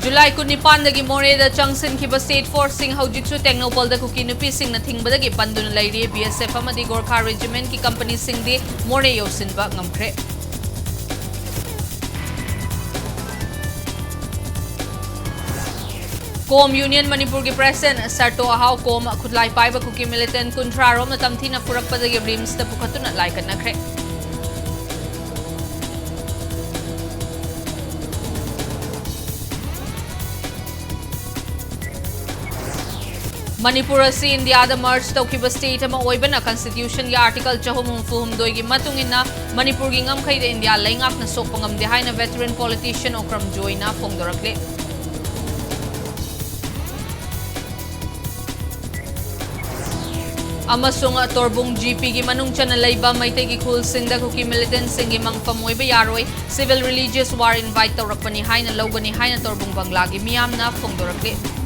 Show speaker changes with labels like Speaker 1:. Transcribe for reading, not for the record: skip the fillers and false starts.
Speaker 1: July 19 Moreda Changsin Kiba State Force Sing Hojiksu Technopol the Kuki Nupi Sing na Tingbadagi Pandun Lady BSF Amadi Gorkha Regiment ki company Sing de More Yosinba Ngamkre. Com Union Manipur ki President Sarto Ahau Com Kudlai Paiba Kuki Militant Kuntra Rom na Tamthina Purakpadagi Rims na Pukatun at Laikan Nakre. Manipur asi India da merge tawkiba state ama oibana constitution ya article chahum fuhum doi gi matungina Manipur gi ngam khaida India laingak na sokpangam de haina veteran politician Okram Joina phongdorakle amasung torbung GP gi manung chana leiba maitei gi khul singda kuki militant singi mangpamoiba yaroi civil religious war invite tawrakpani haina logani haina torbung bangla gi miyamna phongdorakle